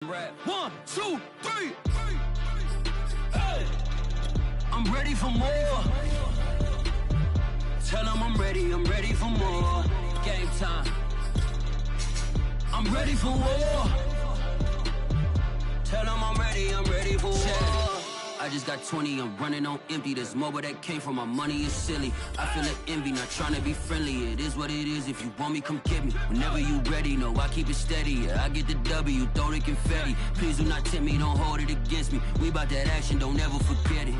1, 2, 3. Hey. I'm ready for more. Tell them I'm ready for more. Game time. I'm ready for war. Tell them I'm ready for war. I just got 20, I'm running on empty. This mobile that came from my money is silly. I feel like envy, not trying to be friendly. It is what it is, if you want me, come get me. Whenever you ready, no, I keep it steady. Yeah, I get the W, throw the confetti. Please do not tempt me, don't hold it against me. We about that action, don't ever forget it.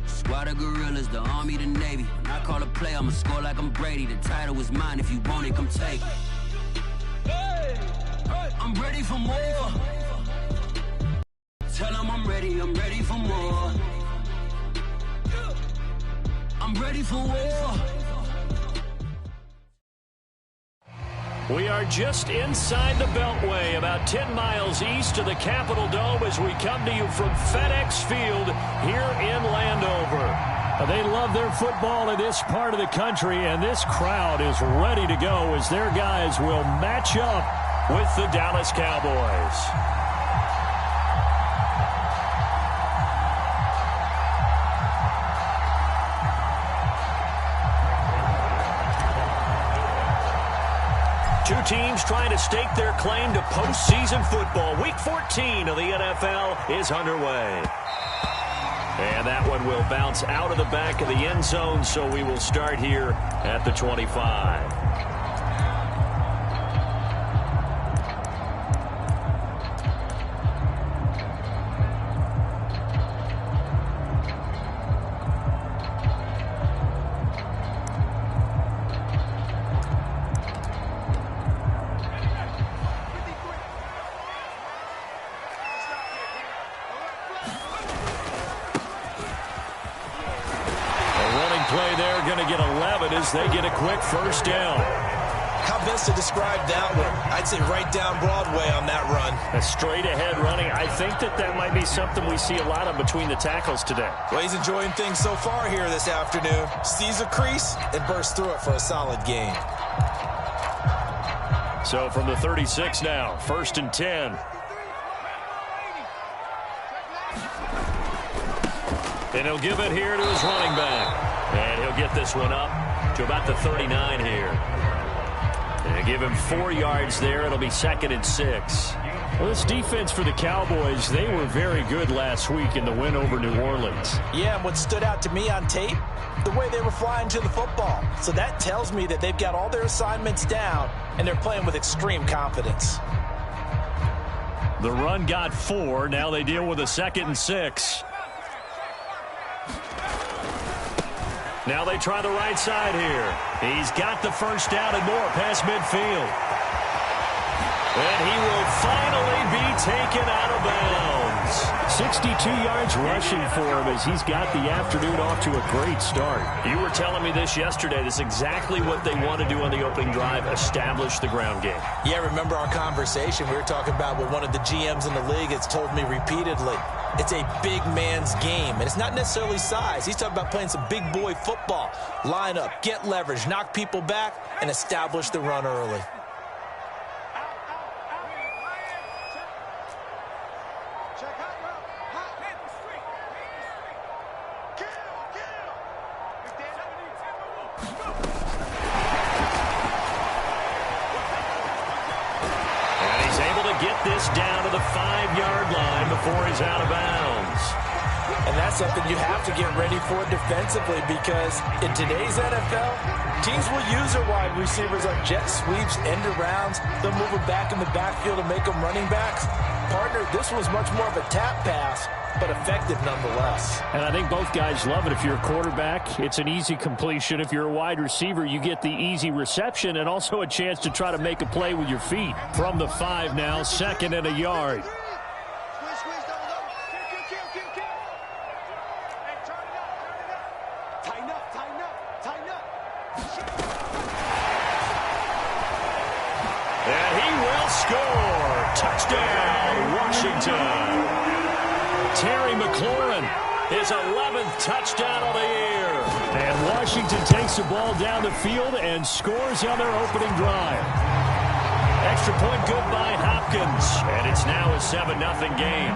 Squad of gorillas, the army, the navy. When I call a play, I'ma score like I'm Brady. The title is mine, if you want it, come take it. Hey, hey. I'm ready for more. Tell them I'm ready for more. I'm ready for war. We are just inside the Beltway, about 10 miles east of the Capitol Dome as we come to you from FedEx Field here in Landover. They love their football in this part of the country, and this crowd is ready to go as their guys will match up with the Dallas Cowboys. Two teams trying to stake their claim to postseason football. Week 14 of the NFL is underway. And that one will bounce out of the back of the end zone, so we will start here at the 25. Play there, going to get 11 as they get a quick first down. How best to describe that one? I'd say right down Broadway on that run. A straight ahead running. I think that might be something we see a lot of between the tackles today. Well, he's enjoying things so far here this afternoon. Sees a crease and bursts through it for a solid gain. So from the 36 now, 1st and 10. And he'll give it here to his running back. And he'll get this one up to about the 39 here. And give him 4 yards there. It'll be 2nd and 6. Well, this defense for the Cowboys, they were very good last week in the win over New Orleans. Yeah, and what stood out to me on tape, the way they were flying to the football. So that tells me that they've got all their assignments down, and they're playing with extreme confidence. The run got 4. Now they deal with a 2nd and 6. Now they try the right side here. He's got the first down and more past midfield. And he will finally be taken out of bounds. 62 yards rushing for him as he's got the afternoon off to a great start. You were telling me this yesterday. This is exactly what they want to do on the opening drive, establish the ground game. Yeah, remember our conversation we were talking about with one of the GMs in the league has told me repeatedly. It's a big man's game, and it's not necessarily size. He's talking about playing some big boy football. Line up, get leverage, knock people back, and establish the run early. And he's able to get this down to the 5-yard line before he's out of bounds. And that's something you have to get ready for defensively, because in today's NFL, teams will use their wide receivers on jet sweeps, end arounds. They'll move them back in the backfield and make them running backs. Partner, this was much more of a tap pass, but effective nonetheless. And I think both guys love it. If you're a quarterback, it's an easy completion. If you're a wide receiver, you get the easy reception and also a chance to try to make a play with your feet. From the 5 now, 2nd and a yard. And he will score. Touchdown, Washington. Terry McLaurin, his 11th touchdown of the year. And Washington takes the ball down the field and scores on their opening drive. Extra point good by Hopkins. And it's now a 7-0 game.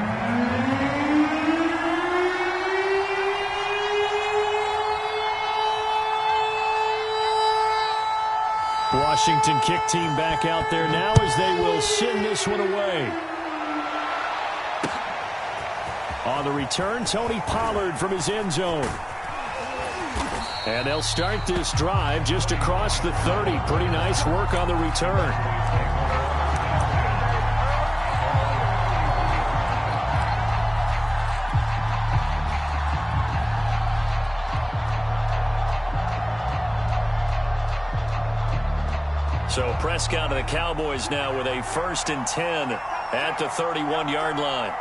Washington kick team back out there now as they will send this one away. On the return, Tony Pollard from his end zone. And they'll start this drive just across the 30. Pretty nice work on the return. So Prescott and the Cowboys now with a 1st and 10 at the 31-yard line.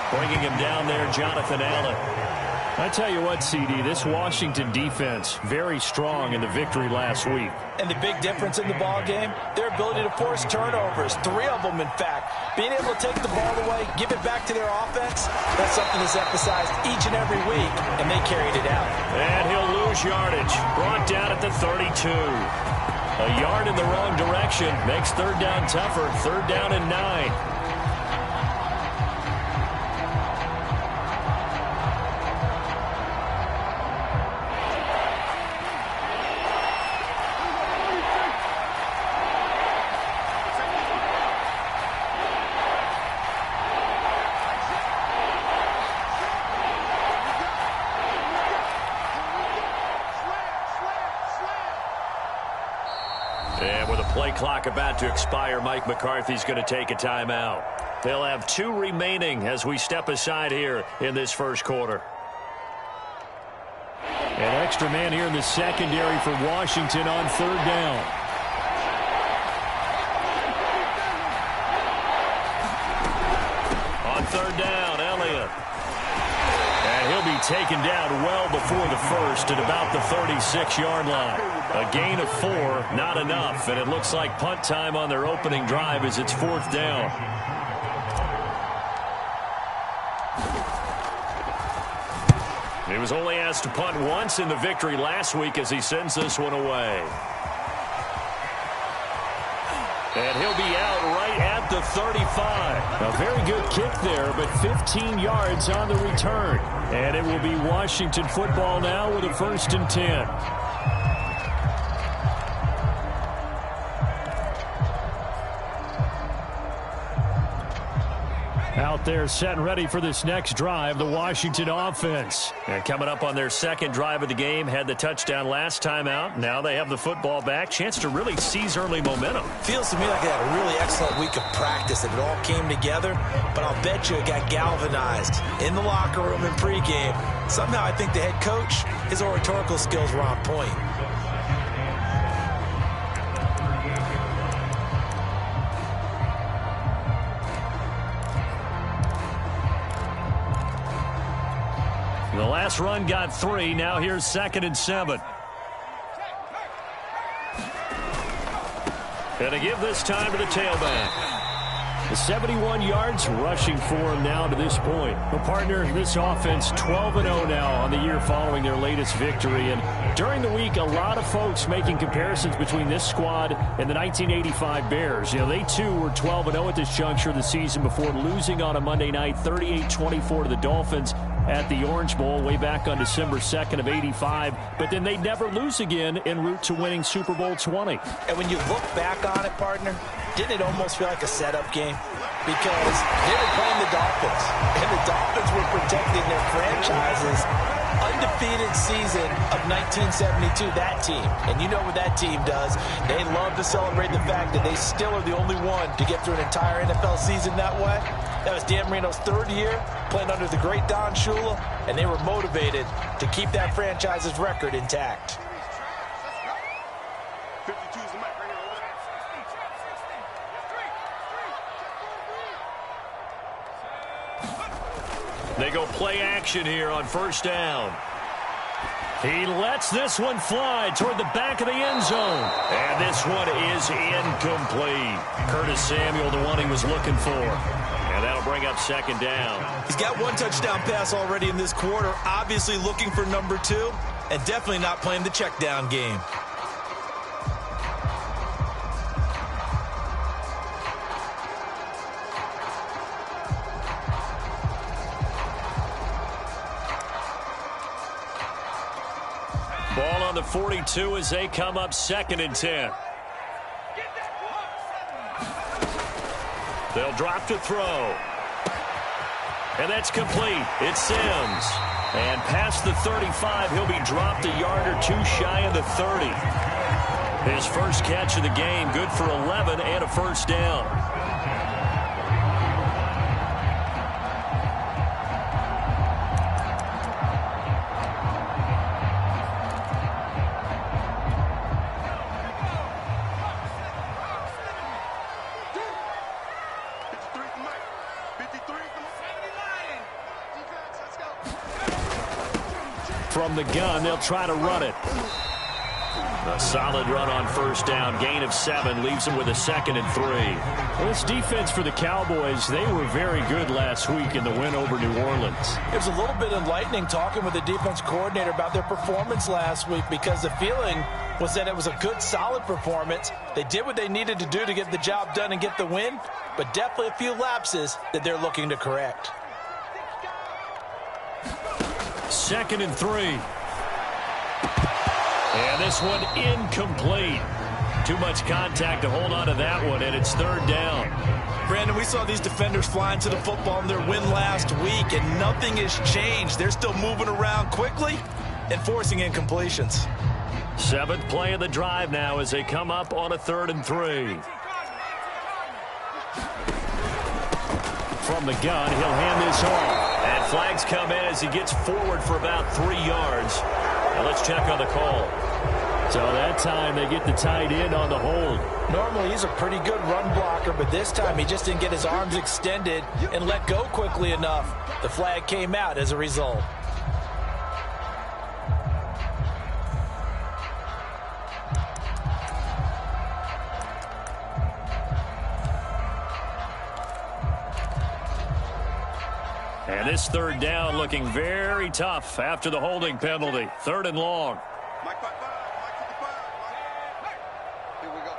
Bringing him down there, Jonathan Allen. I tell you what, CD, this Washington defense, very strong in the victory last week. And the big difference in the ball game, their ability to force turnovers, 3 of them, in fact. Being able to take the ball away, give it back to their offense, that's something that's emphasized each and every week, and they carried it out. And he'll lose yardage. Brought down at the 32. A yard in the wrong direction makes 3rd down tougher. 3rd down and 9. And with a play clock about to expire, Mike McCarthy's going to take a timeout. They'll have 2 remaining as we step aside here in this first quarter. An extra man here in the secondary for Washington on 3rd down. On 3rd down, Elliott. And he'll be taken down well before the first at about the 36-yard line. A gain of 4, not enough, and it looks like punt time on their opening drive as it's 4th down. He was only asked to punt once in the victory last week as he sends this one away. And he'll be out right at the 35. A very good kick there, but 15 yards on the return. And it will be Washington football now with a 1st and 10. Out there set and ready for this next drive, the Washington offense. And coming up on their 2nd drive of the game, had the touchdown last time out. Now they have the football back. Chance to really seize early momentum. Feels to me like they had a really excellent week of practice and it all came together. But I'll bet you it got galvanized in the locker room in pregame. Somehow I think the head coach, his oratorical skills were on point. The last run got 3. Now here's 2nd and 7. And to give this time to the tailback. The 71 yards rushing for him now to this point. The partner, this offense 12-0 now on the year following their latest victory. And during the week, a lot of folks making comparisons between this squad and the 1985 Bears. You know, they too were 12-0 at this juncture of the season before losing on a Monday night 38-24 to the Dolphins at the Orange Bowl way back on December 2nd of 85. But then they'd never lose again en route to winning Super Bowl 20. And when you look back on it, partner, didn't it almost feel like a setup game? Because they were playing the Dolphins, and the Dolphins were protecting their franchise's undefeated season of 1972, that team. And you know what that team does. They love to celebrate the fact that they still are the only one to get through an entire NFL season that way. That was Dan Marino's 3rd year playing under the great Don Shula, and they were motivated to keep that franchise's record intact. They go play action here on 1st down. He lets this one fly toward the back of the end zone. And this one is incomplete. Curtis Samuel, the one he was looking for. And that'll bring up 2nd down. He's got 1 touchdown pass already in this quarter. Obviously looking for number 2. And definitely not playing the check down game. on the 42 as they come up 2nd and 10. They'll drop to throw. And that's complete. It's Sims. And past the 35, he'll be dropped a yard or two shy of the 30. His first catch of the game, good for 11 and a first down. From the gun, they'll try to run it. A solid run on first down. Gain of 7 leaves them with a 2nd and 3. Well, this defense for the Cowboys, they were very good last week in the win over New Orleans. It was a little bit enlightening talking with the defense coordinator about their performance last week, because the feeling was that it was a good, solid performance. They did what they needed to do to get the job done and get the win, but definitely a few lapses that they're looking to correct. 2nd and 3. And this one incomplete. Too much contact to hold on to that one, and it's 3rd down. Brandon, we saw these defenders flying to the football in their win last week, and nothing has changed. They're still moving around quickly and forcing incompletions. 7th play of the drive now as they come up on a 3rd and 3. From the gun, he'll hand this off. And flags come in as he gets forward for about 3 yards. Now let's check on the call. So that time they get the tight end on the hold. Normally he's a pretty good run blocker, but this time he just didn't get his arms extended and let go quickly enough. The flag came out as a result. And this 3rd down looking very tough after the holding penalty. 3rd and long. Here we go.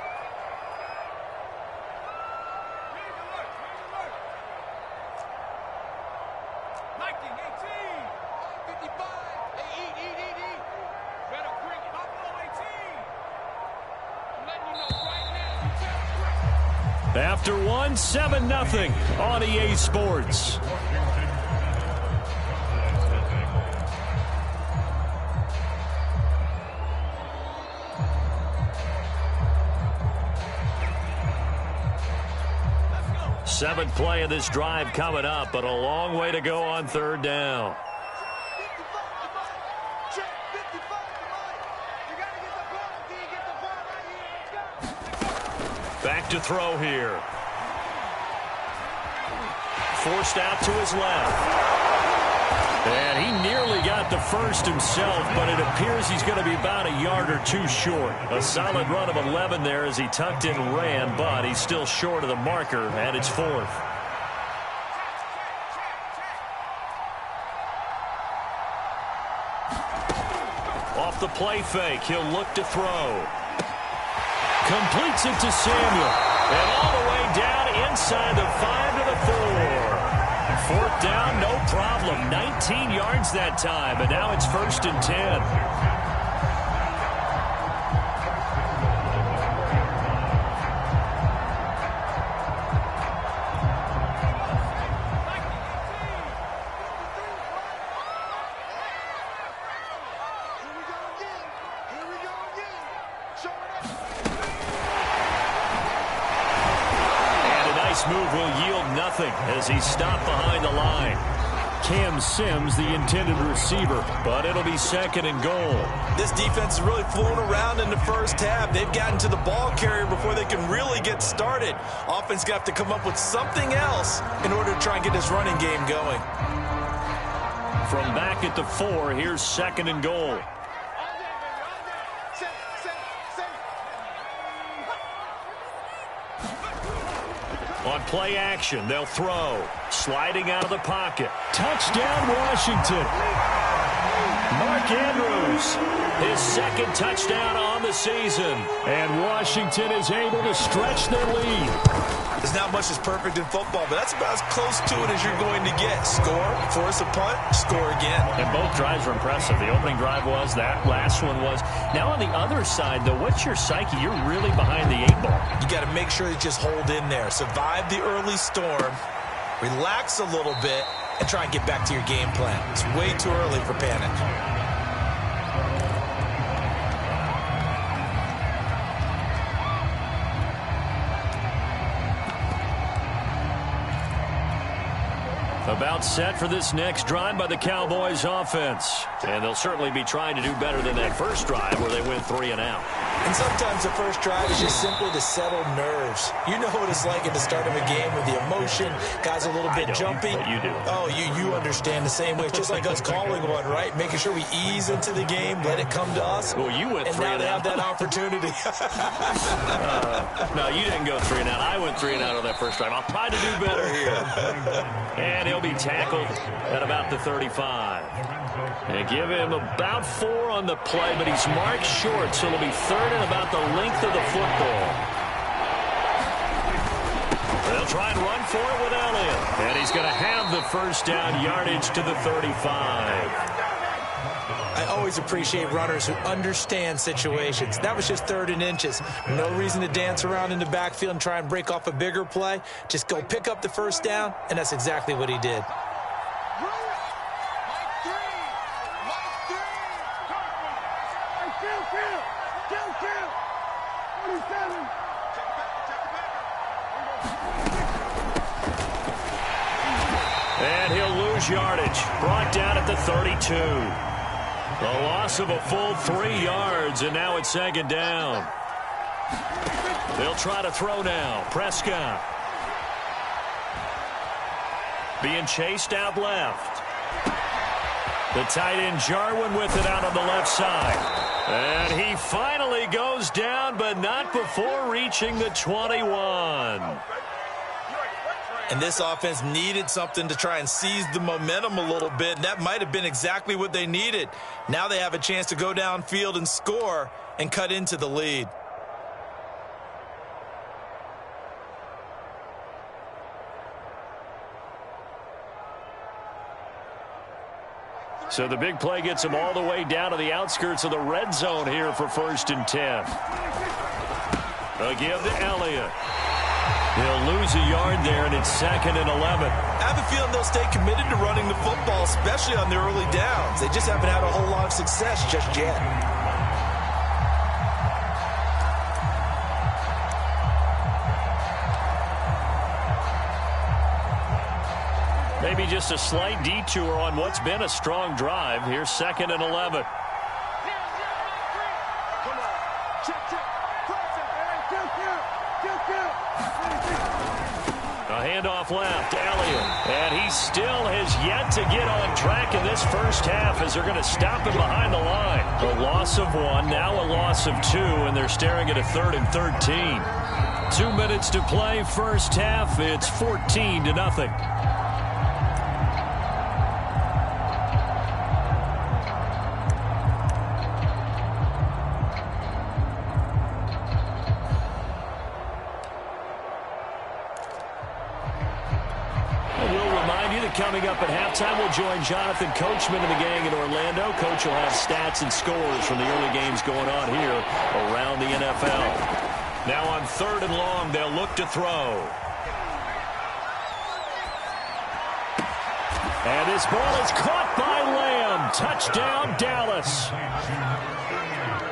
After one, 7-0 on EA Sports. Seventh play of this drive coming up, but a long way to go on 3rd down. Back to throw here. Forced out to his left. And he nearly got the first himself, but it appears he's going to be about a yard or two short. A solid run of 11 there as he tucked in and ran, but he's still short of the marker, and it's 4th. Off the play fake, he'll look to throw. Completes it to Samuel. And all the way down inside the 5 to the 4. 4th down, no problem. 19 yards that time, and now it's 1st and 10. Move will yield nothing as he's stopped behind the line. Cam Sims, the intended receiver, but it'll be 2nd and goal. This defense is really flown around in the first half. They've gotten to the ball carrier before they can really get started. Offense got to come up with something else in order to try and get this running game going. From back at the 4, here's 2nd and goal. On play action, they'll throw. Sliding out of the pocket. Touchdown, Washington. Mark Andrews, his 2nd touchdown on the season. And Washington is able to stretch their lead. There's not much that's perfect in football, but that's about as close to it as you're going to get. Score, force a punt, score again. And both drives were impressive. The opening drive was, that last one was. Now on the other side, though, what's your psyche? You're really behind the 8-ball. You got to make sure you just hold in there. Survive the early storm, relax a little bit, and try and get back to your game plan. It's way too early for panic. About set for this next drive by the Cowboys offense. And they'll certainly be trying to do better than that first drive where they went 3 and out. And sometimes the first drive is just simply to settle nerves. You know what it's like at the start of a game with the emotion, guys a little bit jumpy. But you do. Oh, you understand the same way. It's just like us calling one, right? Making sure we ease into the game, let it come to us. Well, you went 3 and out. And now they have that opportunity. No, you didn't go 3 and out. I went 3 and out on that first drive. I'll try to do better here. And he'll be tackled at about the 35. And give him about 4 on the play, but he's marked short, so it'll be 3rd and about the length of the football. They'll try and run for it with Elliott. And he's going to have the first down, yardage to the 35. I always appreciate runners who understand situations. That was just 3rd and inches. No reason to dance around in the backfield and try and break off a bigger play. Just go pick up the first down, and that's exactly what he did. And he'll lose yardage. Brought down at the 32. A loss of a full 3 yards, and now it's 2nd down. They'll try to throw now. Prescott. Being chased out left. The tight end Jarwin with it out on the left side. And he finally goes down, but not before reaching the 21. And this offense needed something to try and seize the momentum a little bit. And that might have been exactly what they needed. Now they have a chance to go downfield and score and cut into the lead. So the big play gets them all the way down to the outskirts of the red zone here for 1st and 10. They'll give to Elliott. He'll lose a yard there, and it's 2nd and 11. I have a feeling they'll stay committed to running the football, especially on the early downs. They just haven't had a whole lot of success just yet. Maybe just a slight detour on what's been a strong drive. Here's 2nd and 11. A handoff left, Elliott. And he still has yet to get on track in this first half as they're going to stop him behind the line. A loss of 1, now a loss of 2, and they're staring at a 3rd and 13. 2 minutes to play, first half. It's 14-0. Coming up at halftime, we'll join Jonathan Coachman and the gang in Orlando. Coach will have stats and scores from the early games going on here around the NFL. Now on 3rd and long, they'll look to throw. And this ball is caught by Lamb. Touchdown, Dallas.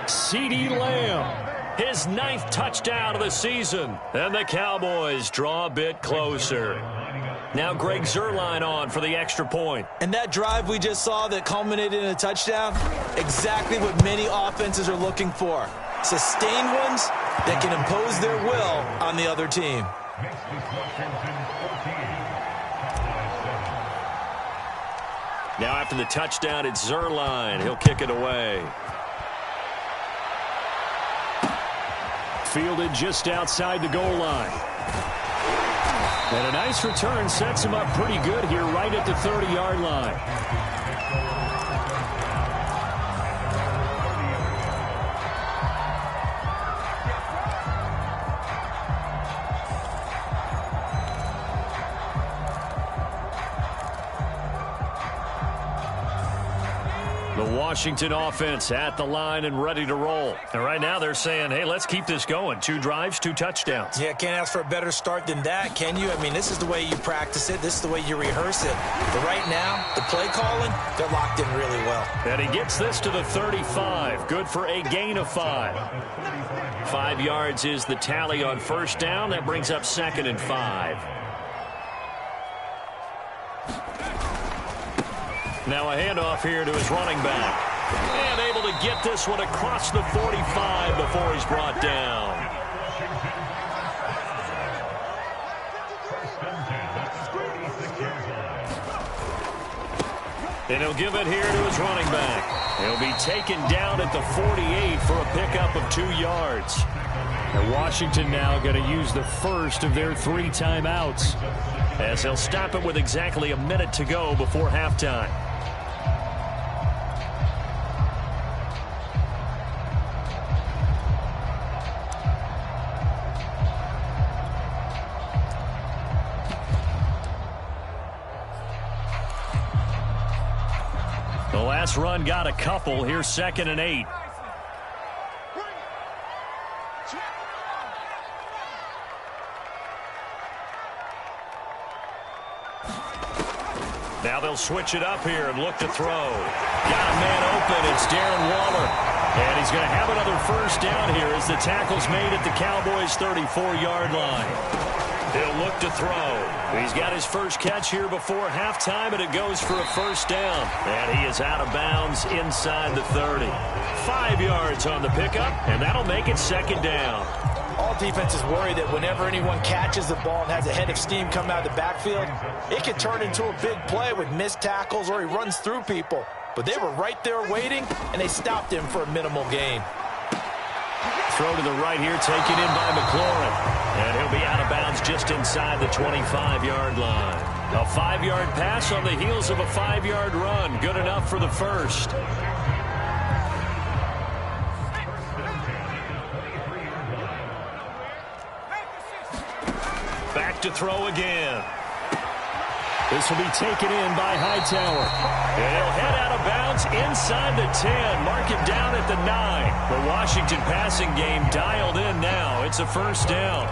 CeeDee Lamb, his 9th touchdown of the season. And the Cowboys draw a bit closer. Now Greg Zuerlein on for the extra point. And that drive we just saw that culminated in a touchdown, exactly what many offenses are looking for. Sustained ones that can impose their will on the other team. Now after the touchdown, it's Zuerlein. He'll kick it away. Fielded just outside the goal line. And a nice return sets him up pretty good here right at the 30-yard line. The Washington offense at the line and ready to roll. And right now they're saying, hey, let's keep this going. 2 drives, 2 touchdowns. Yeah, can't ask for a better start than that, can you? I mean, this is the way you practice it. This is the way you rehearse it. But right now, the play calling, they're locked in really well. And he gets this to the 35. Good for a gain of 5. 5 yards is the tally on first down. That brings up 2nd and 5. Now a handoff here to his running back. And able to get this one across the 45 before he's brought down. And he'll give it here to his running back. He'll be taken down at the 48 for a pickup of 2 yards. And Washington now going to use the first of their 3 timeouts, as they'll stop it with exactly a minute to go before halftime. The last run got a couple. Here's 2nd and 8. Now they'll switch it up here and look to throw. Got a man open. It's Darren Waller. And he's going to have another first down here as the tackle's made at the Cowboys' 34-yard line. He'll look to throw. He's got his first catch here before halftime, and it goes for a first down. And he is out of bounds inside the 30. 5 yards on the pickup, and that'll make it 2nd down. All defenses worry that whenever anyone catches the ball and has a head of steam come out of the backfield, it can turn into a big play with missed tackles or he runs through people. But they were right there waiting, and they stopped him for a minimal gain. Throw to the right here, taken in by McLaurin. And he'll be out of bounds just inside the 25-yard line. A 5-yard pass on the heels of a 5-yard run. Good enough for the first. Back to throw again. This will be taken in by Hightower. And he'll head out of bounds inside the 10. Mark him down at the 9. The Washington passing game dialed in now. It's a first down.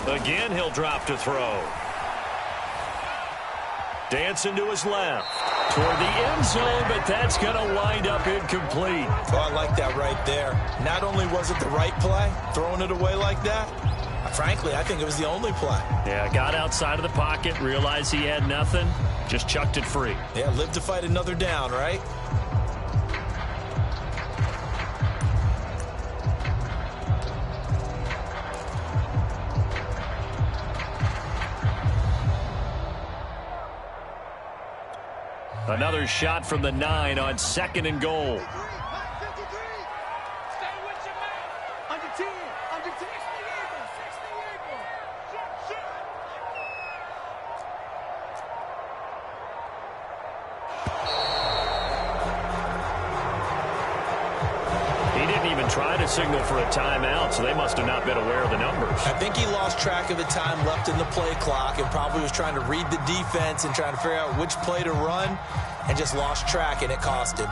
Again, he'll drop to throw. Dancing to his left. Toward the end zone, but that's going to wind up incomplete. Oh, I like that right there. Not only was it the right play, throwing it away like that, frankly, I think it was the only play. Yeah, got outside of the pocket, realized he had nothing, just chucked it free. Yeah, live to fight another down, right? Another shot from the 9 on 2nd and goal. He didn't even try to signal for a timeout, so they must have not been aware of the numbers. I think he lost track of the time left in the play clock and probably was trying to read the defense and trying to figure out which play to run and just lost track, and it cost him.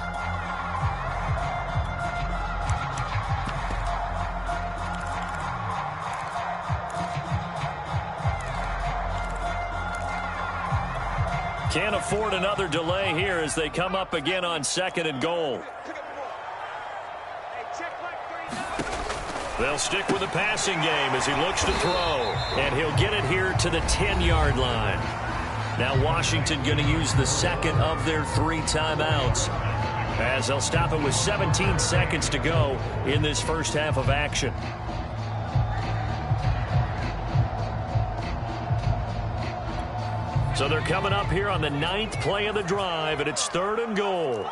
Can't afford another delay here as they come up again on 2nd and goal. They'll stick with the passing game as he looks to throw. And he'll get it here to the 10-yard line. Now Washington going to use the 2nd of their 3 timeouts, as they'll stop it with 17 seconds to go in this first half of action. So they're coming up here on the 9th play of the drive, and it's 3rd and goal.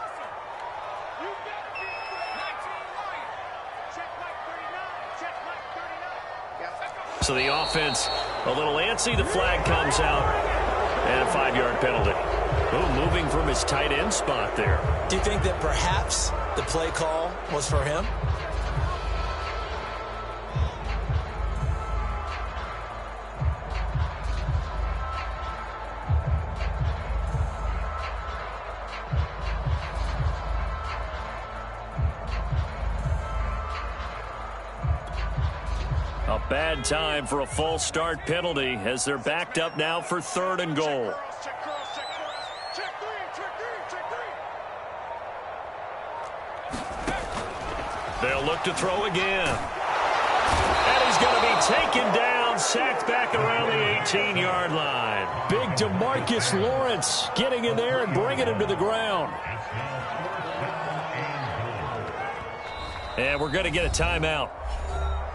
So the offense a little antsy. The flag comes out, and a 5-yard penalty. Oh, moving from his tight end spot there. Do you think that perhaps the play call was for him? A bad time for a false start penalty as they're backed up now for 3rd and goal. They'll look to throw again. And he's going to be taken down, sacked back around the 18-yard line. Big DeMarcus Lawrence getting in there and bringing him to the ground. And we're going to get a timeout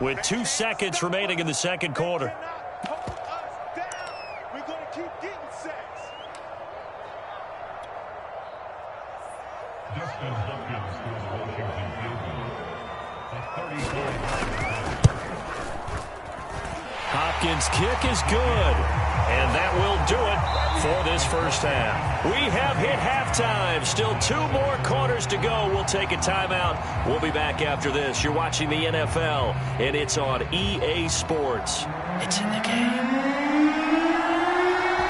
with 2 seconds remaining in the second quarter. We're going to keep getting sacks. Hopkins' kick is good, and that will do it for this first half. We have hit halftime. Still 2 more quarters to go. We'll take a timeout. We'll be back after this. You're watching the NFL, and it's on EA Sports. It's in the game.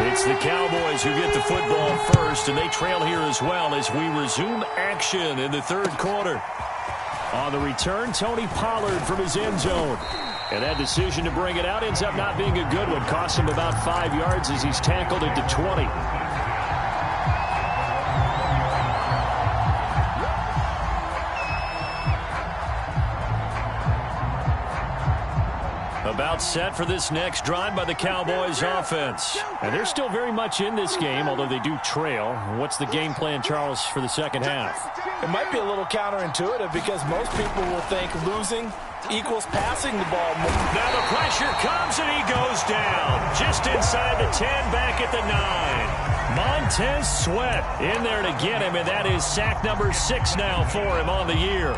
It's the Cowboys who get the football first, and they trail here as well as we resume action in the 3rd quarter. On the return, Tony Pollard from his end zone. And that decision to bring it out ends up not being a good one. Costs him about 5 yards as he's tackled at the 20. About set for this next drive by the Cowboys offense. And they're still very much in this game, although they do trail. What's the game plan, Charles, for the second half? It might be a little counterintuitive because most people will think losing equals passing the ball more. Now the pressure comes and he goes down. Just inside the 10, back at the 9. Montez Sweat in there to get him, and that is sack number 6 now for him on the year.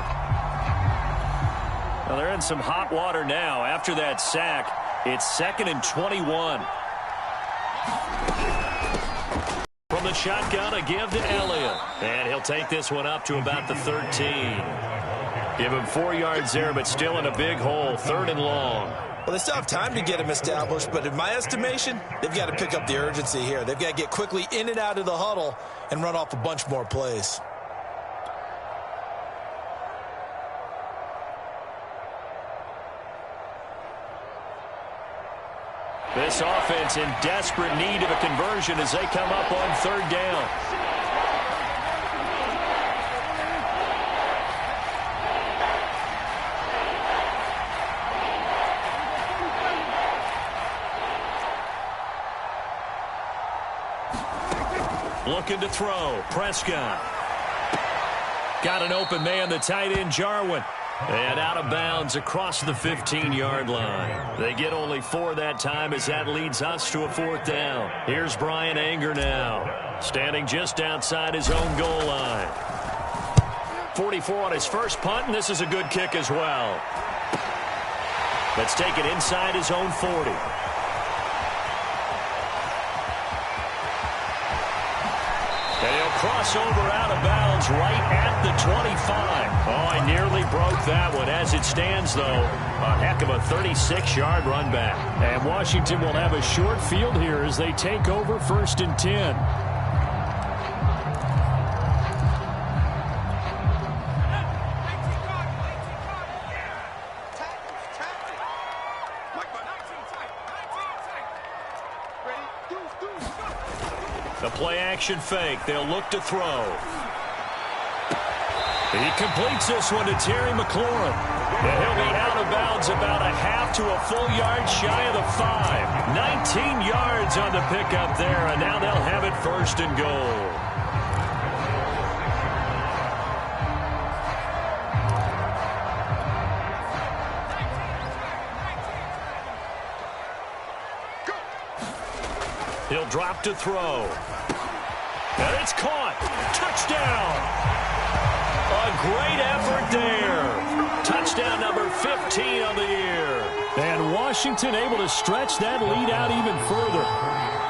Well, they're in some hot water now. After that sack, it's 2nd and 21. From the shotgun, a give to Elliott. And he'll take this one up to about the 13. Give him 4 yards there, but still in a big hole. 3rd and long. Well, they still have time to get him established, but in my estimation, they've got to pick up the urgency here. They've got to get quickly in and out of the huddle and run off a bunch more plays. This offense in desperate need of a conversion as they come up on 3rd down. Looking to throw. Prescott. Got an open man, the tight end, Jarwin. And out of bounds across the 15-yard line. They get only 4 that time as that leads us to a 4th down. Here's Brian Anger now, standing just outside his own goal line. 44 on his first punt, and this is a good kick as well. Let's take it inside his own 40. And he'll cross over out of bounds right at the 25. Oh, I nearly broke that one. As it stands, though, a heck of a 36-yard run back. And Washington will have a short field here as they take over 1st and 10. The play-action fake. They'll look to throw. He completes this one to Terry McLaurin. And he'll be out of bounds about a half to a full yard shy of the 5. 19 yards on the pickup there, and now they'll have it 1st and goal. He'll drop to throw. And it's caught. Touchdown. A great effort there. Touchdown number 15 on the year. And Washington able to stretch that lead out even further.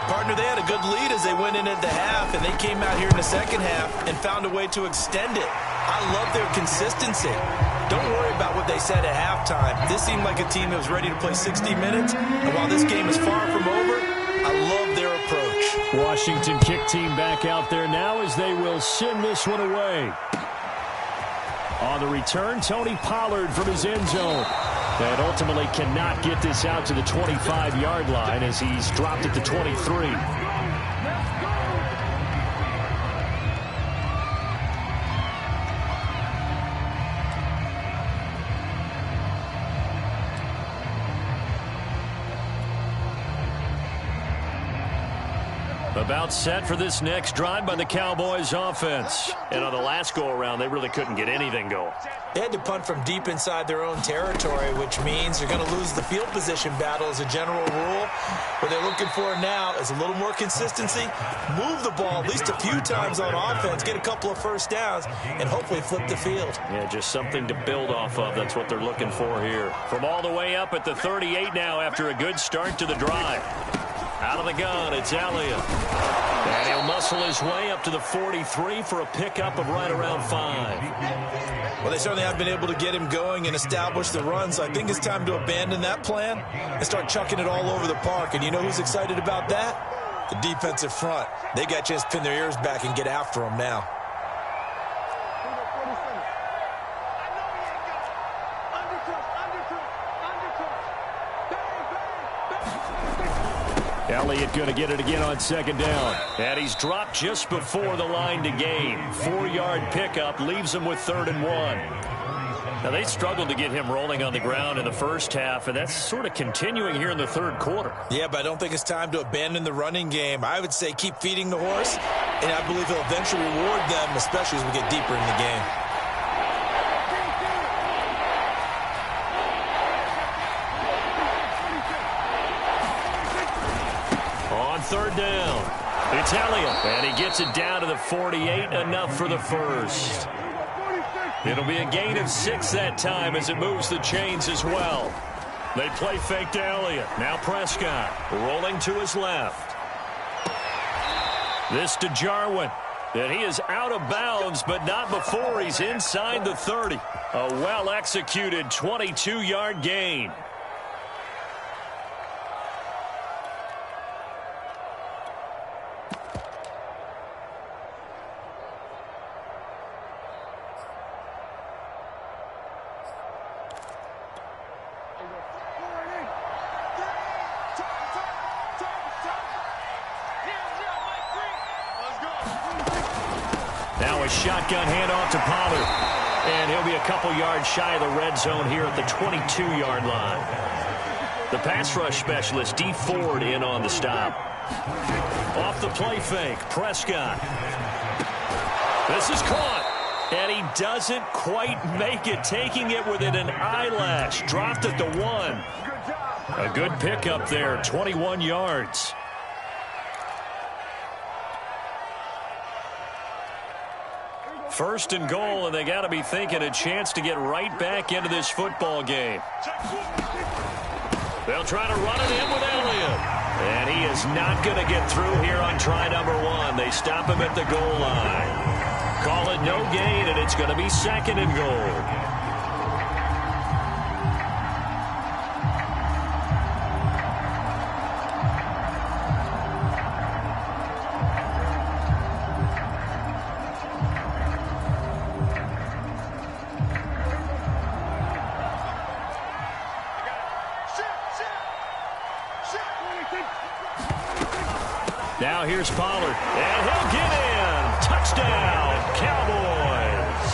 Partner, they had a good lead as they went in at the half, and they came out here in the second half and found a way to extend it. I love their consistency. Don't worry about what they said at halftime. This seemed like a team that was ready to play 60 minutes, and while this game is far from over, I love their approach. Washington kick team back out there now as they will send this one away. On the return, Tony Pollard from his end zone. And ultimately cannot get this out to the 25-yard line as he's dropped at the 23. About set for this next drive by the Cowboys offense. And on the last go-around, they really couldn't get anything going. They had to punt from deep inside their own territory, which means you're going to lose the field position battle as a general rule. What they're looking for now is a little more consistency, move the ball at least a few times on offense, get a couple of first downs, and hopefully flip the field. Yeah, just something to build off of. That's what they're looking for here. From all the way up at the 38 now after a good start to the drive. Out of the gun, it's Elliott. And he'll muscle his way up to the 43 for a pickup of right around 5. Well, they certainly have been able to get him going and establish the run, so I think it's time to abandon that plan and start chucking it all over the park. And you know who's excited about that? The defensive front. They got a chance to pin their ears back and get after him now. Elliott going to get it again on second down. And he's dropped just before the line to gain. 4-yard pickup leaves him with 3rd and 1. Now, they struggled to get him rolling on the ground in the first half, and that's sort of continuing here in the third quarter. Yeah, but I don't think it's time to abandon the running game. I would say keep feeding the horse, and I believe he'll eventually reward them, especially as we get deeper in the game. Third down. It's Elliott, and he gets it down to the 48, enough for the first. It'll be a gain of 6 that time as it moves the chains as well. They play fake to Elliott. Now Prescott rolling to his left. This to Jarwin. And he is out of bounds, but not before he's inside the 30. A well-executed 22-yard gain. Now a shotgun handoff to Pollard. And he'll be a couple yards shy of the red zone here at the 22-yard line. The pass rush specialist, D. Ford, in on the stop. Off the play fake, Prescott. This is caught. And he doesn't quite make it, taking it within an eyelash. Dropped at the 1. A good pickup there, 21 yards. First and goal, and they got to be thinking a chance to get right back into this football game. They'll try to run it in with Elliott. And he is not going to get through here on try number 1. They stop him at the goal line. Call it no gain, and it's going to be 2nd and goal. Now here's Pollard, and he'll get in. Touchdown, Cowboys.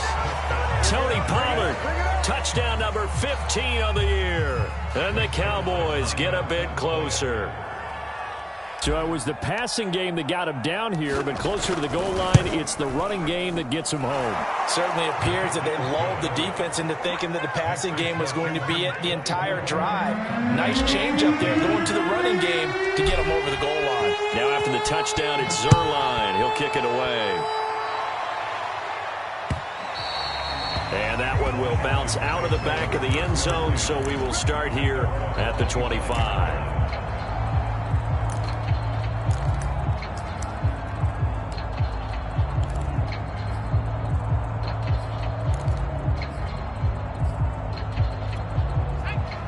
Tony Pollard, touchdown number 15 on the year. And the Cowboys get a bit closer. So it was the passing game that got him down here, but closer to the goal line, it's the running game that gets him home. Certainly appears that they lulled the defense into thinking that the passing game was going to be it the entire drive. Nice change up there going to the running game to get him over the goal line. Now after the touchdown, it's Zerline. He'll kick it away. And that one will bounce out of the back of the end zone, so we will start here at the 25.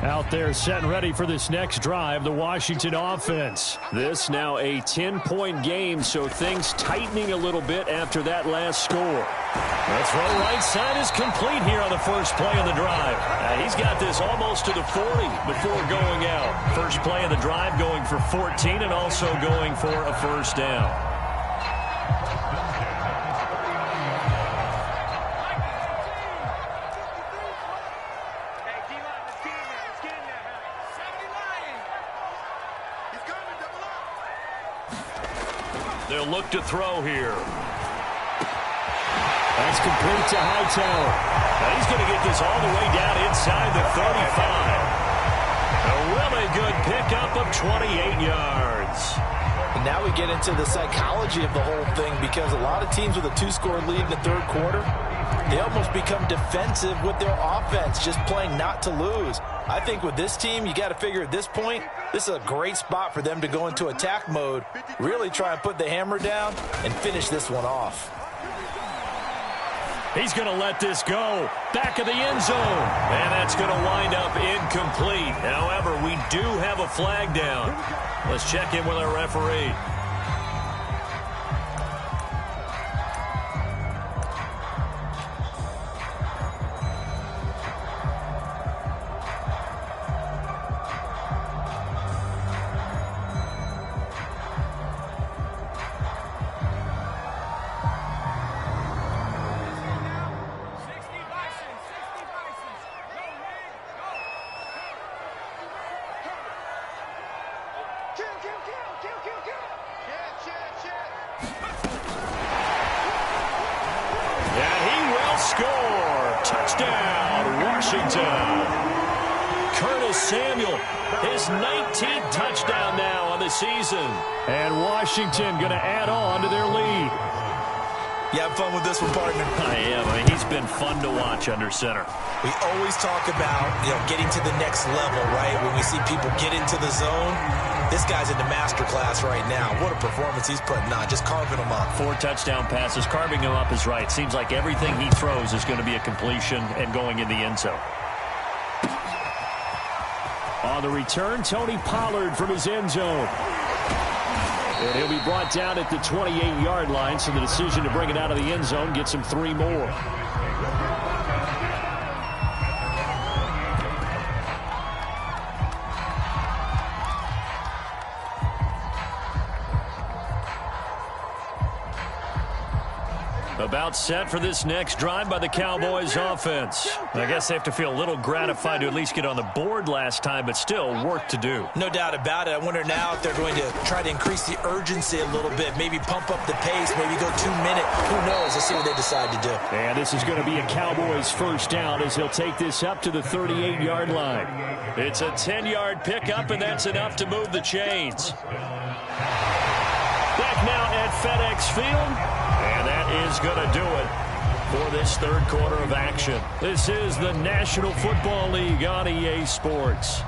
Out there set and ready for this next drive, the Washington offense. This now a 10-point game, so things tightening a little bit after that last score. The throw right side is complete here on the first play of the drive. He's got this almost to the 40 before going out. First play of the drive going for 14 and also going for a first down. They'll look to throw here. That's complete to Hightower. Now he's going to get this all the way down inside the 35. A really good pickup of 28 yards. And now we get into the psychology of the whole thing, because a lot of teams with a two-score lead in the third quarter, they almost become defensive with their offense, just playing not to lose. I think with this team, you got to figure at this point, this is a great spot for them to go into attack mode, really try and put the hammer down and finish this one off. He's going to let this go. Back of the end zone. And that's going to wind up incomplete. However, we do have a flag down. Let's check in with our referee. His 19th touchdown now on the season. And Washington going to add on to their lead. You have fun with this one, partner? I am. I mean, he's been fun to watch under center. We always talk about, getting to the next level, right? When we see people get into the zone, this guy's in the master class right now. What a performance he's putting on, just carving them up. 4 touchdown passes. Carving them up is right. Seems like everything he throws is going to be a completion and going in the end zone. On the return, Tony Pollard from his end zone. And he'll be brought down at the 28-yard line, so the decision to bring it out of the end zone gets him 3 more. About set for this next drive by the Cowboys offense. I guess they have to feel a little gratified to at least get on the board last time, but still work to do. No doubt about it. I wonder now if they're going to try to increase the urgency a little bit, maybe pump up the pace, maybe go 2 minute. Who knows? Let's see what they decide to do. And this is going to be a Cowboys first down as he'll take this up to the 38-yard line. It's a 10-yard pickup, and that's enough to move the chains. Back now at FedEx Field. And that is going to do it for this third quarter of action. This is the National Football League on EA Sports.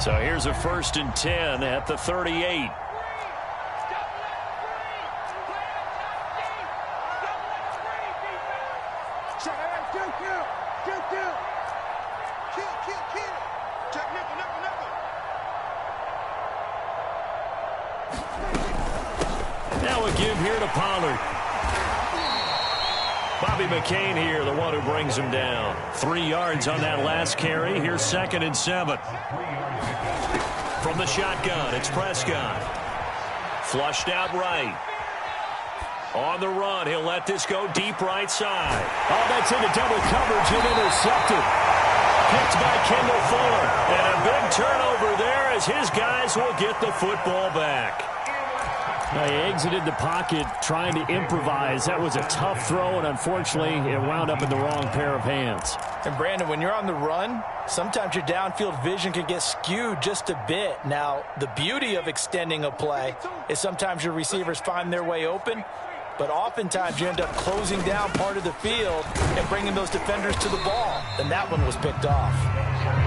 So here's a 1st and 10 at the 38. Now a give here to Pollard. Bobby McCain here, the one who brings him down. 3 yards on that last carry. Here's 2nd and 7. From the shotgun, it's Prescott. Flushed out right. On the run, he'll let this go deep right side. Oh, that's into double coverage and intercepted. Picked by Kendall Fuller. And a big turnover there as his guys will get the football back. He exited the pocket trying to improvise. That was a tough throw, and unfortunately, it wound up in the wrong pair of hands. And, Brandon, when you're on the run, sometimes your downfield vision can get skewed just a bit. Now, the beauty of extending a play is sometimes your receivers find their way open, but oftentimes you end up closing down part of the field and bringing those defenders to the ball. And that one was picked off.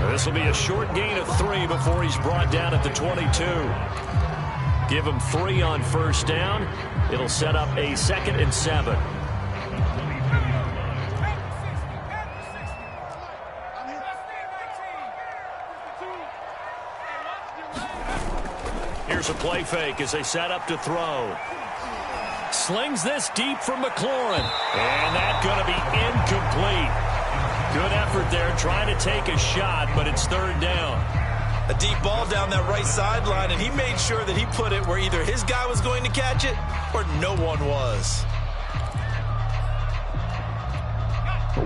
This will be a short gain of 3 before he's brought down at the 22. Give him 3 on first down. It'll set up a 2nd and 7. Here's a play fake as they set up to throw. Slings this deep from McLaurin. And that's going to be incomplete. Good effort there trying to take a shot, but it's 3rd down. A deep ball down that right sideline, and he made sure that he put it where either his guy was going to catch it or no one was.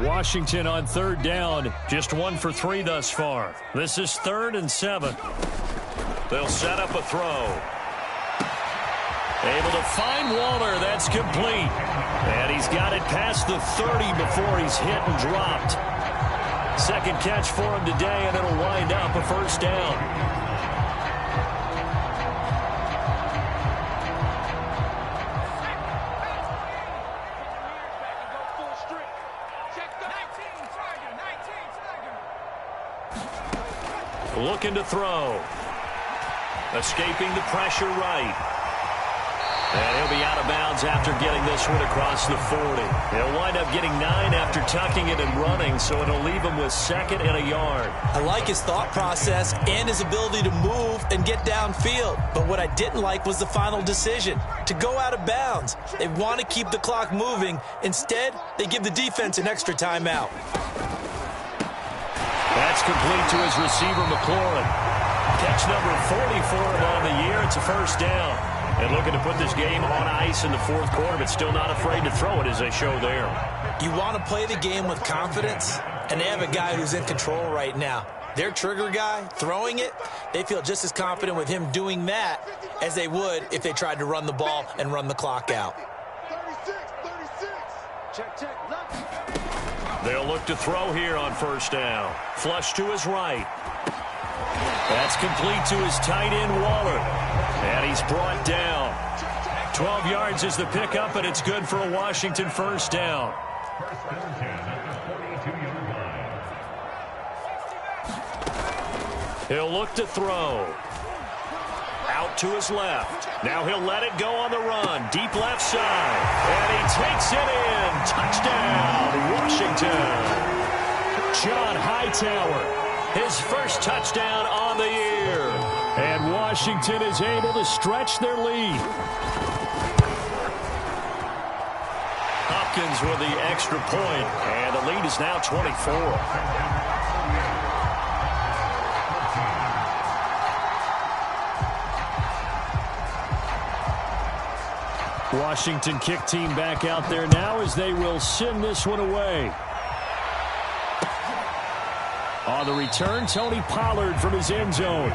Washington on 3rd down, just 1 for 3 thus far. This is 3rd and 7. They'll set up a throw. Able to find Waller. That's complete. And he's got it past the 30 before he's hit and dropped. 2nd catch for him today, and it'll wind up a 1st down. Looking to throw. Escaping the pressure right. And he'll be out of bounds after getting this one across the 40. He'll wind up getting 9 after tucking it and running, so it'll leave him with 2nd and a yard. I like his thought process and his ability to move and get downfield. But what I didn't like was the final decision, to go out of bounds. They want to keep the clock moving. Instead, they give the defense an extra timeout. That's complete to his receiver, McLaurin. Catch number 40 for him on the year. It's a 1st down. And looking to put this game on ice in the 4th quarter, but still not afraid to throw it as they show there. You want to play the game with confidence, and they have a guy who's in control right now. Their trigger guy, throwing it, they feel just as confident with him doing that as they would if they tried to run the ball and run the clock out. 36. Check. They'll look to throw here on 1st down. Flush to his right. That's complete to his tight end, Waller. And he's brought down. 12 yards is the pickup, and it's good for a Washington 1st down. He'll look to throw. Out to his left. Now he'll let it go on the run. Deep left side. And he takes it in. Touchdown, Washington. John Hightower. His first touchdown on the year. And Washington is able to stretch their lead. Hopkins with the extra point. And the lead is now 24. Washington kick team back out there now as they will send this one away. On the return, Tony Pollard from his end zone.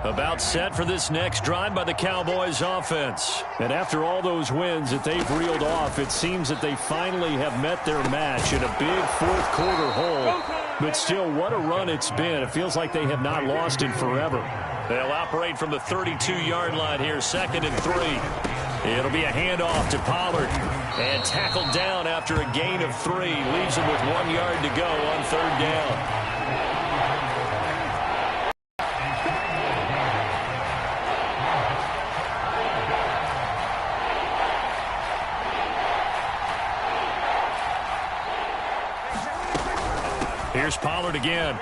About set for this next drive by the Cowboys offense. And after all those wins that they've reeled off, it seems that they finally have met their match in a big 4th quarter hole. But still, what a run it's been. It feels like they have not lost in forever. They'll operate from the 32-yard line here, 2nd and 3. It'll be a handoff to Pollard. And tackled down after a gain of 3. Leaves him with 1 yard to go on 3rd down. Here's Pollard again.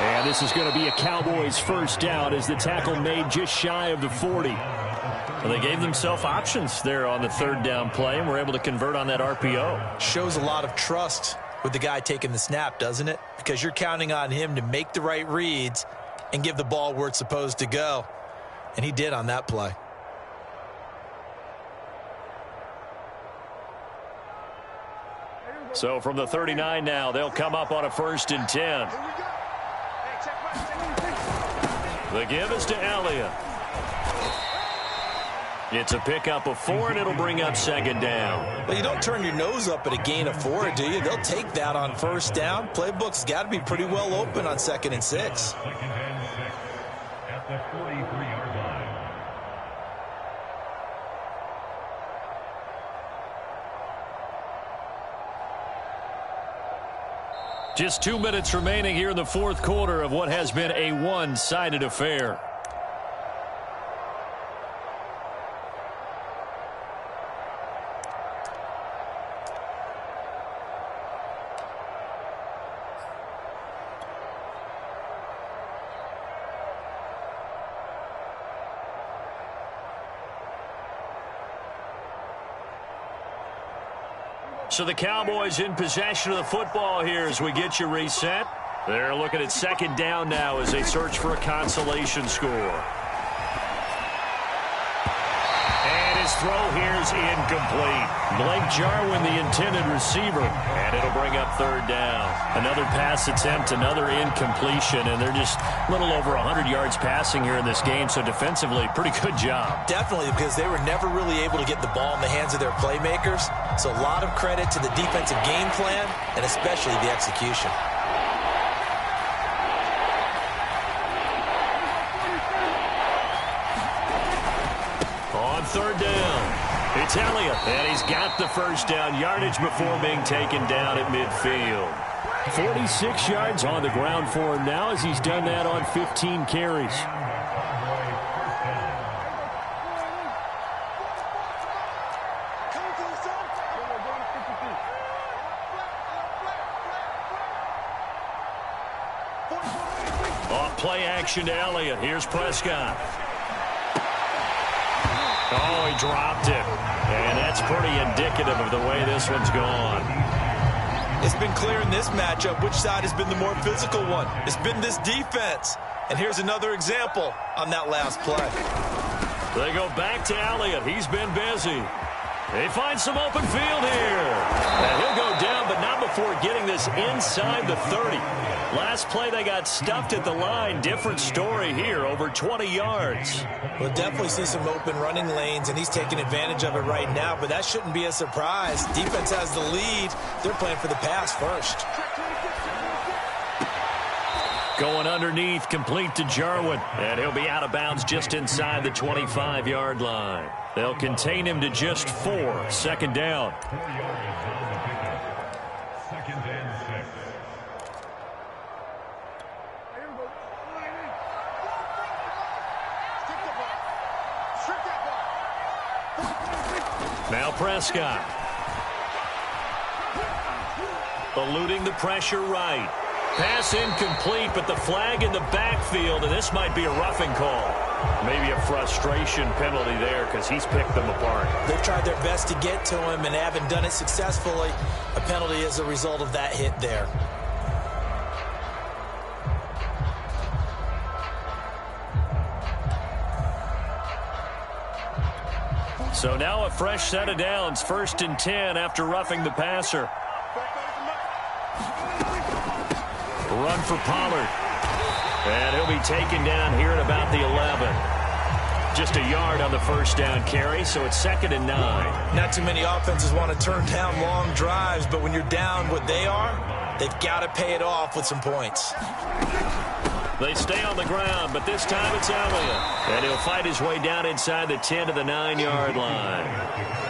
And this is going to be a Cowboys 1st down as the tackle made just shy of the 40. Well, they gave themselves options there on the 3rd down play and were able to convert on that RPO. Shows a lot of trust with the guy taking the snap, doesn't it? Because you're counting on him to make the right reads and give the ball where it's supposed to go. And he did on that play. So from the 39 now, they'll come up on a 1st and 10. The give is to Elliott. It's a pickup of 4, and it'll bring up 2nd down. Well, you don't turn your nose up at a gain of 4, do you? They'll take that on 1st down. Playbook's got to be pretty well open on 2nd and 6. At the 43-yard line. Just 2 minutes remaining here in the 4th quarter of what has been a one-sided affair. So the Cowboys in possession of the football here as we get you reset. They're looking at 2nd down now as they search for a consolation score. And his throw here is incomplete. Blake Jarwin, the intended receiver, and it'll bring up 3rd down. Another pass attempt, another incompletion, and they're just a little over 100 yards passing here in this game, so defensively, pretty good job. Definitely, because they were never really able to get the ball in the hands of their playmakers, so a lot of credit to the defensive game plan, and especially the execution. On 3rd down, it's Elliott, and he's got the 1st down yardage before being taken down at midfield. 46 yards on the ground for him now as he's done that on 15 carries. Off play action to Elliott. Here's Prescott. Oh, he dropped it. And that's pretty indicative of the way this one's gone. It's been clear in this matchup which side has been the more physical one. It's been this defense. And here's another example on that last play. They go back to Elliott. He's been busy. They find some open field here. And he'll go down, but not before getting this inside the 30. Last play, they got stuffed at the line. Different story here, over 20 yards. We'll definitely see some open running lanes, and he's taking advantage of it right now, but that shouldn't be a surprise. Defense has the lead. They're playing for the pass first. Going underneath, complete to Jarwin, and he'll be out of bounds just inside the 25-yard line. They'll contain him to just 4. 2nd down. 2nd and 6. Now Prescott. Eluding the pressure right. Pass incomplete, but the flag in the backfield, and this might be a roughing call. Maybe a frustration penalty there because he's picked them apart. They've tried their best to get to him and haven't done it successfully. A penalty as a result of that hit there. So now a fresh set of downs, 1st and 10 after roughing the passer. Run for Pollard. And he'll be taken down here at about the 11. Just a yard on the 1st down carry, so it's 2nd and 9. Not too many offenses want to turn down long drives, but when you're down what they are, they've got to pay it off with some points. They stay on the ground, but this time it's Elliott. And he'll fight his way down inside the 10 to the 9-yard line.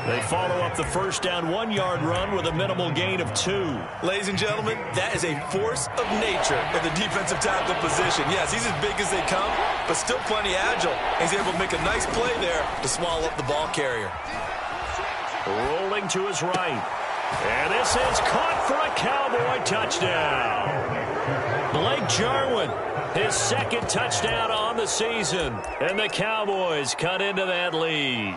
They follow up the 1st down 1-yard run with a minimal gain of 2. Ladies and gentlemen, that is a force of nature in the defensive tackle position. Yes, he's as big as they come, but still plenty agile. He's able to make a nice play there to swallow up the ball carrier. Rolling to his right. And this is caught for a Cowboy touchdown. Blake Jarwin, his 2nd touchdown on the season. And the Cowboys cut into that lead.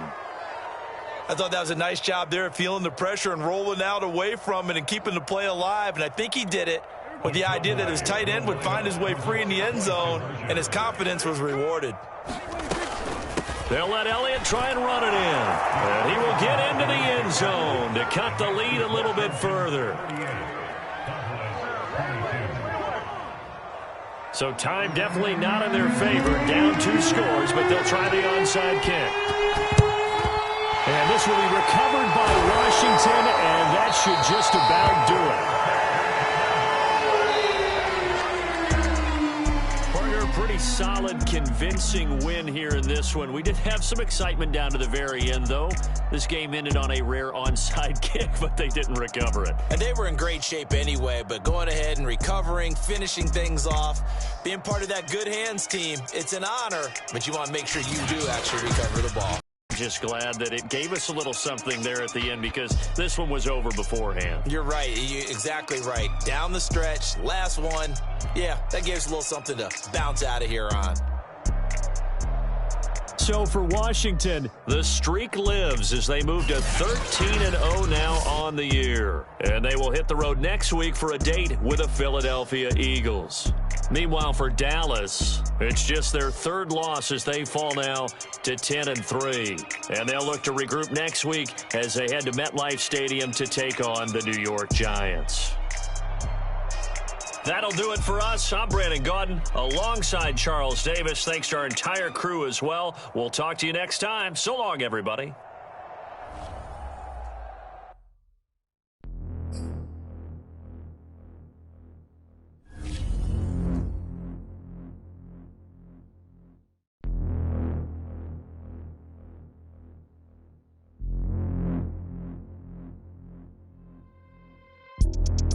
I thought that was a nice job there of feeling the pressure and rolling out away from it and keeping the play alive. And I think he did it with the idea that his tight end would find his way free in the end zone, and his confidence was rewarded. They'll let Elliott try and run it in. And he will get into the end zone to cut the lead a little bit further. So time definitely not in their favor. Down 2 scores, but they'll try the onside kick. And this will be recovered by Washington, and that should just about do it. Partner, pretty solid, convincing win here in this one. We did have some excitement down to the very end, though. This game ended on a rare onside kick, but they didn't recover it. And they were in great shape anyway, but going ahead and recovering, finishing things off, being part of that good hands team, it's an honor, but you want to make sure you do actually recover the ball. Just glad that it gave us a little something there at the end because this one was over beforehand. You're right. You're exactly right. Down the stretch, last one. Yeah, that gives a little something to bounce out of here on. So for Washington, the streak lives as they move to 13-0 now on the year. And they will hit the road next week for a date with the Philadelphia Eagles. Meanwhile, for Dallas, it's just their 3rd loss as they fall now to 10-3. And they'll look to regroup next week as they head to MetLife Stadium to take on the New York Giants. That'll do it for us. I'm Brandon Gaudin alongside Charles Davis. Thanks to our entire crew as well. We'll talk to you next time. So long, everybody.